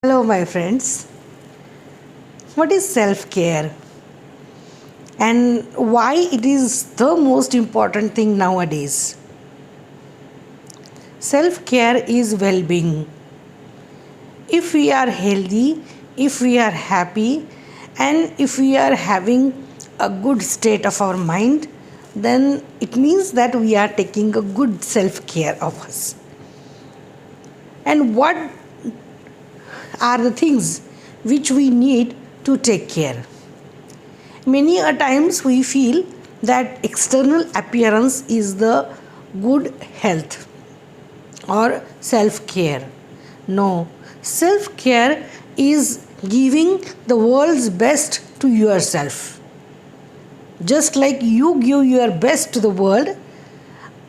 Hello, my friends. What is self care and why it is the most important thing nowadays? Self care is well being. If we are healthy, if we are happy, and if we are having a good state of our mind, then it means that we are taking a good self care of us. And what are the things which we need to take care? Many a times we feel that external appearance is the good health or self care. No, self care is giving the world's best to yourself. Just like you give your best to the world,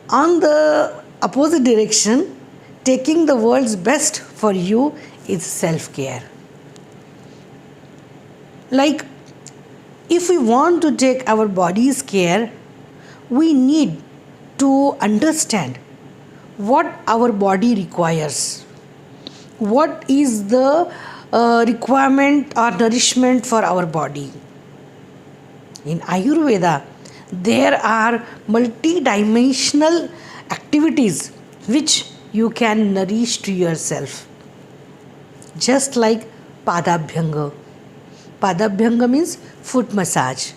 on the opposite direction, taking the world's best for you is self care. Like, if we want to take our body's care, we need to understand what our body requires. What is the requirement or nourishment for our body? In Ayurveda, there are multi-dimensional activities which you can nourish to yourself. Just like Padabhyanga. Padabhyanga means foot massage.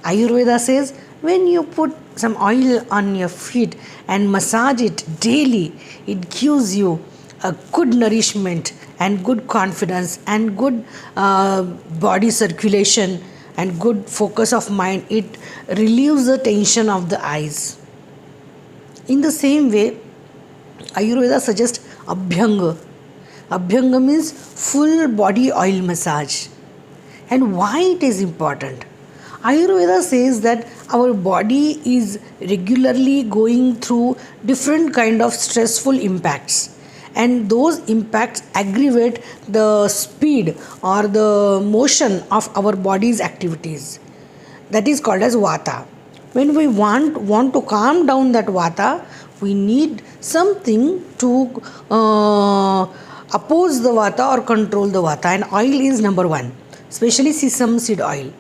Ayurveda says when you put some oil on your feet and massage it daily, it gives you a good nourishment and good confidence and good body circulation and good focus of mind. It relieves the tension of the eyes. In the same way, Ayurveda suggests Abhyanga. Abhyanga means full body oil massage. And why it is important? Ayurveda says that our body is regularly going through different kind of stressful impacts, and those impacts aggravate the speed or the motion of our body's activities. That is called as vata. When we want to calm down that vata, we need something to oppose the vata or control the vata, and oil is number one, especially sesame seed oil.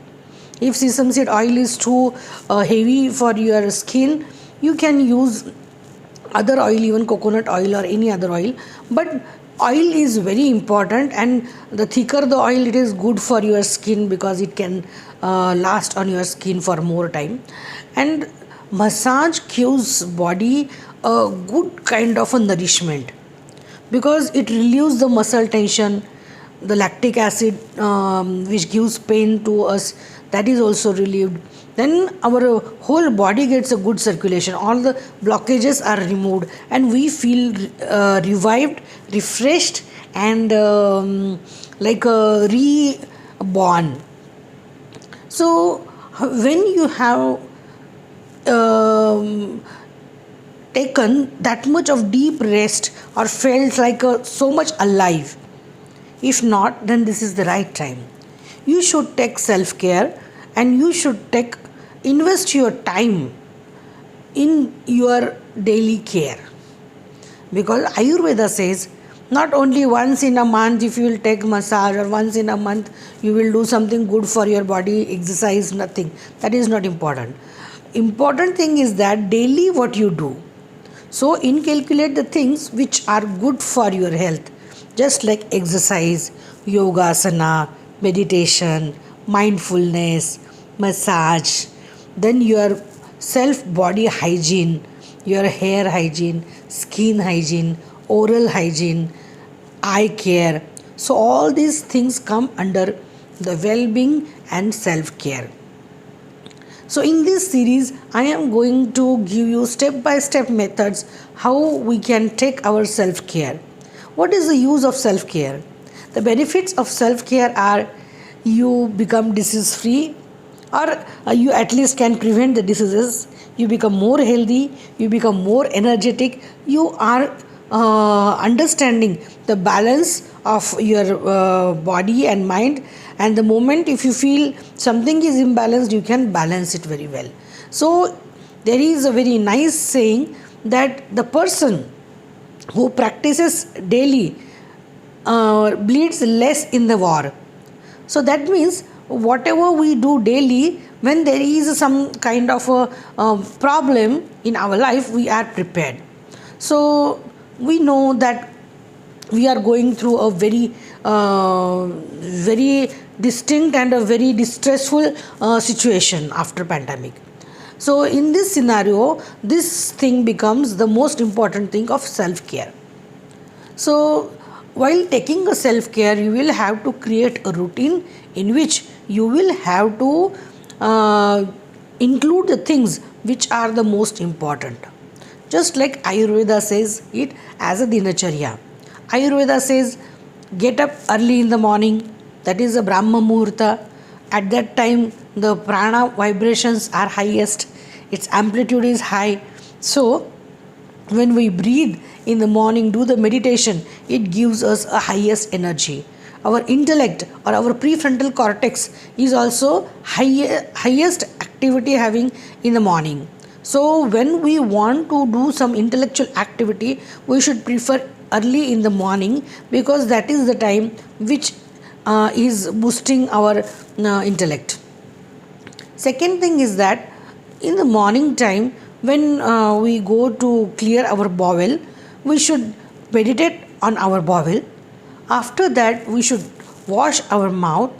If sesame seed oil is too heavy for your skin, you can use other oil, even coconut oil or any other oil. But oil is very important, and the thicker the oil, it is good for your skin because it can last on your skin for more time. And massage gives body a good kind of a nourishment because it relieves the muscle tension. The lactic acid which gives pain to us, that is also relieved. Then our whole body gets a good circulation, all the blockages are removed, and we feel revived, refreshed, and like reborn. So when you have taken that much of deep rest or felt like so much alive, if not, then this is the right time. You should take self care, and you should invest your time in your daily care. Because Ayurveda says not only once in a month if you will take massage, or once in a month you will do something good for your body, exercise, nothing. That is not important. Important thing is that daily what you do. So inculcate the things which are good for your health, just like exercise, yoga, asana, meditation, mindfulness, massage, then your self body hygiene, your hair hygiene, skin hygiene, oral hygiene, eye care. So all these things come under the well-being and self-care. So in this series, I am going to give you step-by-step methods how we can take our self-care. What is the use of self-care? The benefits of self-care are you become disease-free, or you at least can prevent the diseases. You become more healthy, you become more energetic, you are understanding the balance of your body and mind, and the moment if you feel something is imbalanced, you can balance it very well. So there is a very nice saying that the person who practices daily bleeds less in the war. So that means whatever we do daily, when there is some kind of a problem in our life, we are prepared. So we know that we are going through a very distinct and a very distressful situation after pandemic. So in this scenario, this thing becomes the most important thing of self care. So, while taking a self care, you will have to create a routine in which you will have to include the things which are the most important. Just like Ayurveda says it as a dinacharya. Ayurveda says get up early in the morning, that is a Brahma Muhurta. At that time, the prana vibrations are highest, its amplitude is high. So, when we breathe in the morning, do the meditation, it gives us a highest energy. Our intellect or our prefrontal cortex is also highest activity having in the morning. So when we want to do some intellectual activity, we should prefer early in the morning, because that is the time which is boosting our intellect. Second thing is that in the morning time, when we go to clear our bowel, we should meditate on our bowel. After that, we should wash our mouth.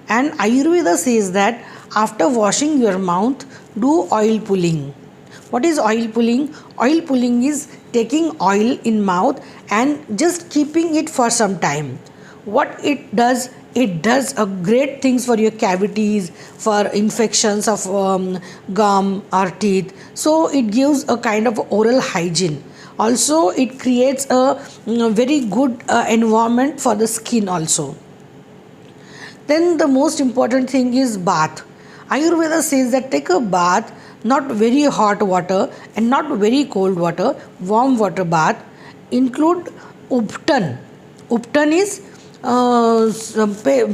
And Ayurveda says that after washing your mouth, do oil pulling. What is oil pulling? Oil pulling is taking oil in mouth and just keeping it for some time. What it does a great things for your cavities, for infections of gum or teeth. So it gives a kind of oral hygiene. Also it creates a very good environment for the skin also. Then the most important thing is bath. Ayurveda says that take a bath, not very hot water and not very cold water, warm water bath. Include uptan. Uptan is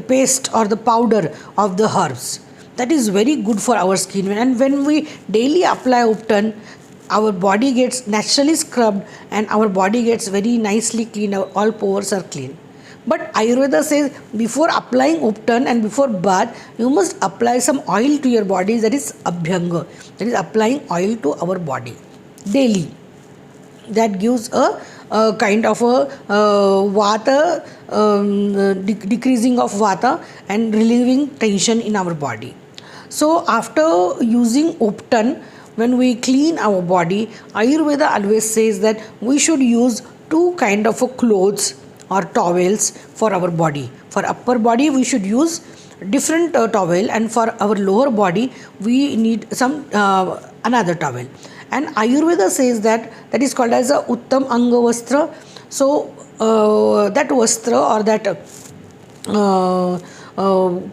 paste or the powder of the herbs. That is very good for our skin. And when we daily apply uptan, our body gets naturally scrubbed and our body gets very nicely clean. All pores are clean. But Ayurveda says before applying uptan and before bath, you must apply some oil to your body, that is abhyanga, that is applying oil to our body daily. That gives a kind of a vata, decreasing of vata and relieving tension in our body. So after using uptan, when we clean our body, Ayurveda always says that we should use two kind of clothes or towels for our body. For upper body, we should use different towel, and for our lower body, we need some another towel. And Ayurveda says that is called as a Uttam Anga Vastra. So that vastra or that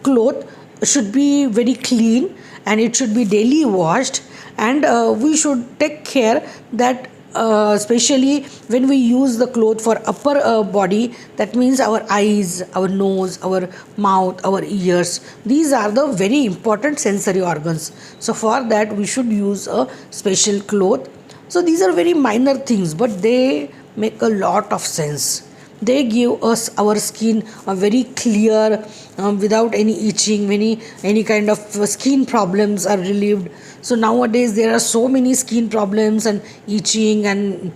cloth should be very clean and it should be daily washed. And we should take care that especially when we use the cloth for upper body, that means our eyes, our nose, our mouth, our ears, these are the very important sensory organs. So for that we should use a special cloth. So these are very minor things, but they make a lot of sense. They give us our skin a very clear, without any itching, any kind of skin problems are relieved. So nowadays there are so many skin problems and itching and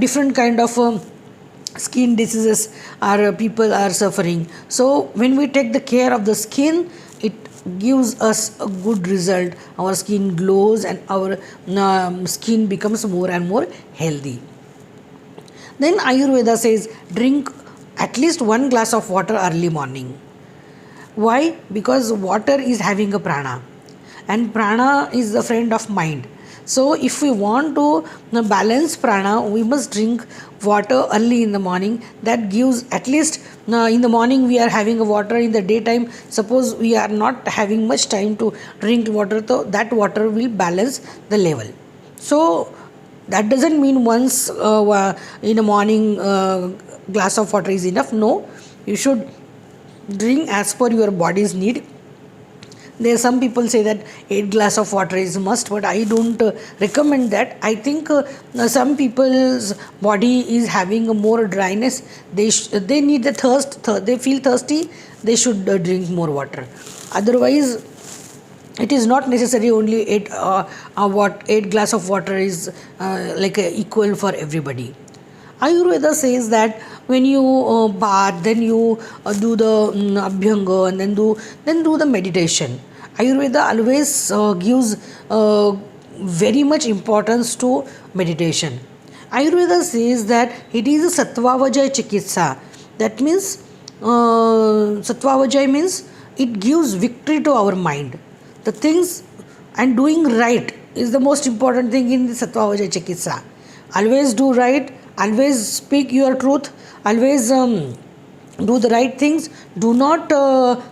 different kind of skin diseases people are suffering. So when we take the care of the skin, it gives us a good result. Our skin glows and our skin becomes more and more healthy. Then Ayurveda says drink at least 1 glass of water early morning. Why? Because water is having a prana, and prana is the friend of mind. So if we want to balance prana, we must drink water early in the morning. That gives at least in the morning we are having a water. In the daytime, suppose we are not having much time to drink water, so that water will balance the level. So that doesn't mean once in the morning glass of water is enough. No, you should drink as per your body's need. There some people say that 8 glass of water is must, but I don't recommend that. I think some people's body is having a more dryness. They need the they feel thirsty. They should drink more water. Otherwise, it is not necessary only 8 glass of water is equal for everybody. Ayurveda says that when you bath, then you do the abhyanga, and then do the meditation. Ayurveda always gives very much importance to meditation. Ayurveda says that it is a sattvavajay chikitsa. That means sattvavajay means it gives victory to our mind. The things and doing right is the most important thing in the sattvavajay chikitsa. Always do right, always speak your truth, always do the right things. Do not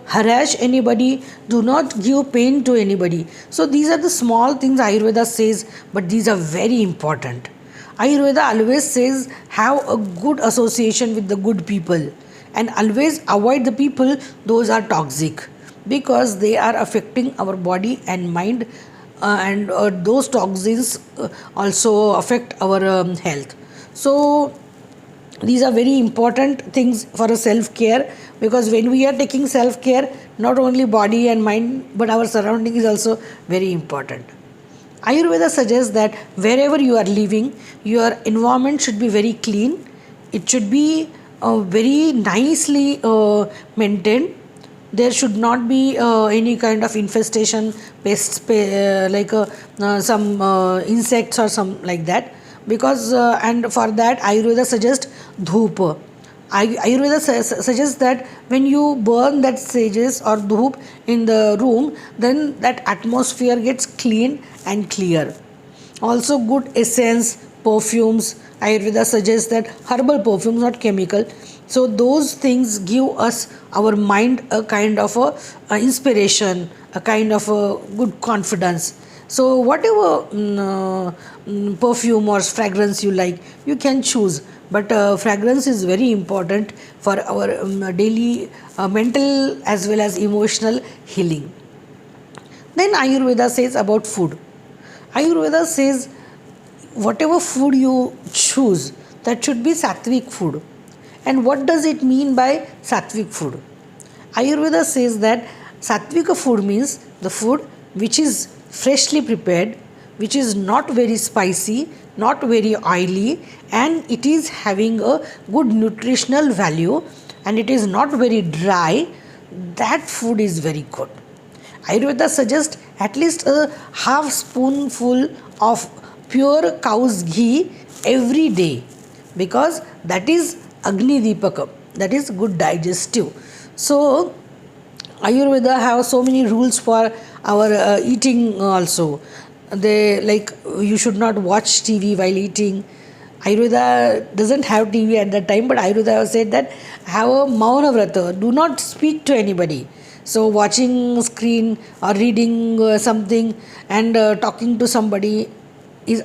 harass anybody, do not give pain to anybody. So these are the small things Ayurveda says, but these are very important. Ayurveda always says have a good association with the good people, and always avoid the people those are toxic, because they are affecting our body and mind, and those toxins also affect our health. So these are very important things for a self care, because when we are taking self care, not only body and mind but our surrounding is also very important. Ayurveda suggests that wherever you are living, your environment should be very clean. It should be very nicely maintained. There should not be any kind of infestation, pests, some insects or some like that. Because and for that Ayurveda suggests dhoop. Ayurveda suggests that when you burn that sages or dhoop in the room, then that atmosphere gets clean and clear. Also good essence, perfumes. Ayurveda suggests that herbal perfumes, not chemical. So those things give us, our mind, a kind of a inspiration, a kind of a good confidence. So whatever perfume or fragrance you like, you can choose. But fragrance is very important for our daily mental as well as emotional healing. Then Ayurveda says about food. Ayurveda says whatever food you choose, that should be sattvic food. And what does it mean by sattvic food? Ayurveda says that sattvic food means the food which is freshly prepared, which is not very spicy, not very oily, and it is having a good nutritional value, and it is not very dry. That food is very good. Ayurveda suggests at least a half spoonful of pure cow's ghee every day, because that is Agni Deepakam, that is good digestive. So Ayurveda have so many rules for our eating also. They you should not watch TV while eating. Ayurveda doesn't have TV at that time, but Ayurveda has said that have a Mauna Vrata, do not speak to anybody. So watching screen or reading something and talking to somebody is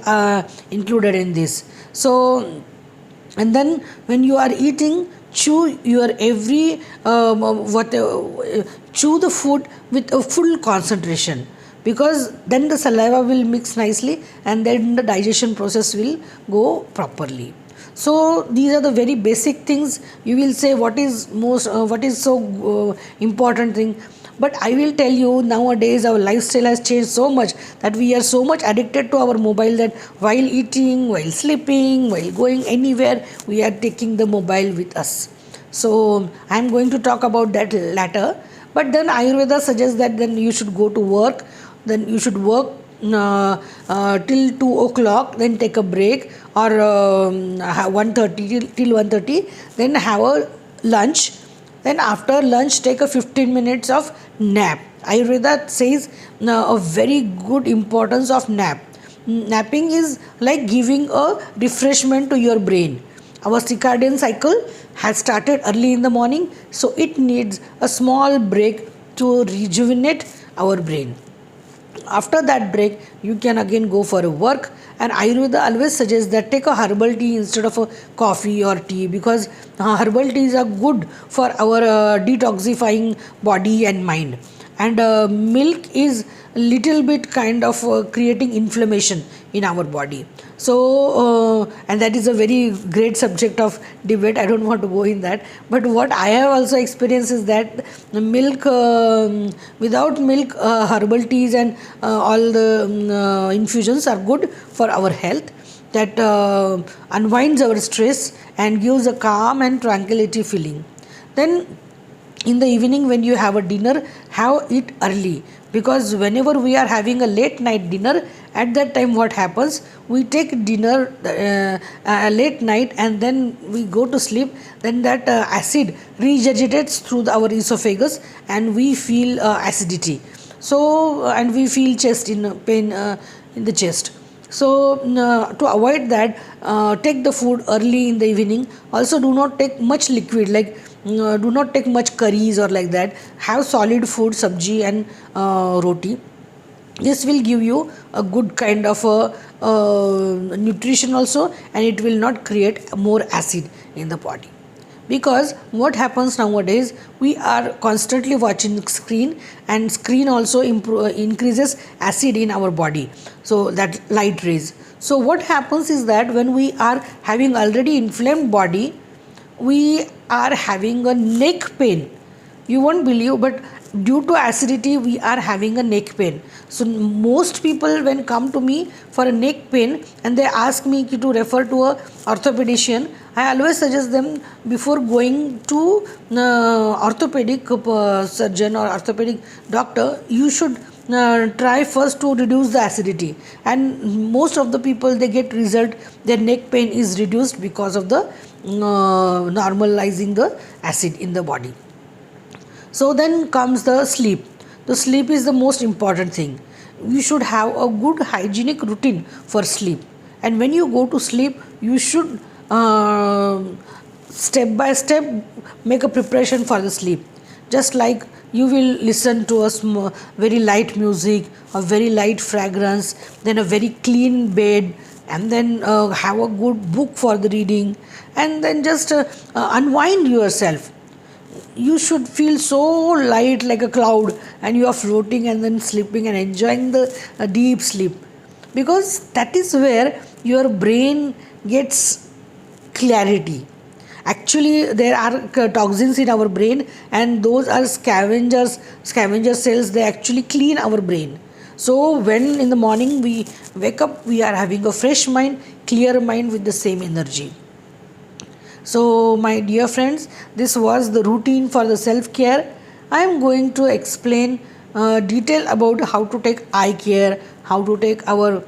included in this. So, and then when you are eating, chew your every chew the food with a full concentration, because then the saliva will mix nicely and then the digestion process will go properly. So these are the very basic things. You will say what is so important thing, but I will tell you, nowadays our lifestyle has changed so much that we are so much addicted to our mobile that while eating, while sleeping, while going anywhere, we are taking the mobile with us. So I am going to talk about that later. But then Ayurveda suggests that then you should go to work, then you should work till 2 o'clock, then take a break, or 1:30 till 1:30, then have a lunch. Then after lunch, take a 15 minutes of nap. Ayurveda says a very good importance of nap. Napping is like giving a refreshment to your brain. Our circadian cycle has started early in the morning, so it needs a small break to rejuvenate our brain. After that break, you can again go for a work, and Ayurveda always suggests that take a herbal tea instead of a coffee or tea, because herbal teas are good for our detoxifying body and mind. and milk is a little bit kind of creating inflammation in our body. So and that is a very great subject of debate. I don't want to go in that, but what I have also experienced is that the milk, without milk, herbal teas and all the infusions are good for our health, that unwinds our stress and gives a calm and tranquility feeling. Then in the evening, when you have a dinner, have it early, because whenever we are having a late night dinner, at that time what happens, we take dinner late night and then we go to sleep, then that acid regurgitates through our esophagus and we feel acidity. So and we feel chest in pain in the chest. So to avoid that, take the food early in the evening. Also do not take much liquid, like do not take much curries or like that. Have solid food, sabji and roti. This will give you a good kind of nutrition also, and it will not create more acid in the body. Because what happens nowadays, we are constantly watching screen, and screen also increases acid in our body, so that light rays. So what happens is that when we are having already inflamed body, we are having a neck pain. You won't believe, but due to acidity we are having a neck pain. So most people when come to me for a neck pain and they ask me to refer to a orthopedician, I always suggest them, before going to orthopedic surgeon or orthopedic doctor, you should try first to reduce the acidity, and most of the people, they get result, their neck pain is reduced because of the normalizing the acid in the body. So then comes the sleep. The sleep is the most important thing. You should have a good hygienic routine for sleep, and when you go to sleep, you should step by step make a preparation for the sleep. Just like you will listen to a very light music, a very light fragrance, then a very clean bed, and then have a good book for the reading, and then just unwind yourself. You should feel so light like a cloud, and you are floating and then sleeping and enjoying the deep sleep, because that is where your brain gets clarity. Actually there are toxins in our brain, and those are scavenger cells. They actually clean our brain. So when in the morning we wake up, we are having a fresh mind, clear mind with the same energy. So my dear friends, this was the routine for the self-care. I am going to explain detail about how to take eye care, how to take our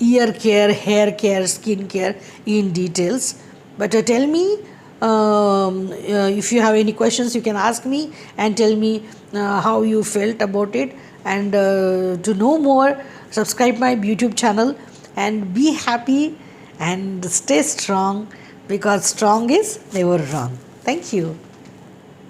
ear care, hair care, skin care in details. But tell me, if you have any questions, you can ask me and tell me how you felt about it. And to know more, subscribe my YouTube channel and be happy and stay strong, because strong is never wrong. Thank you.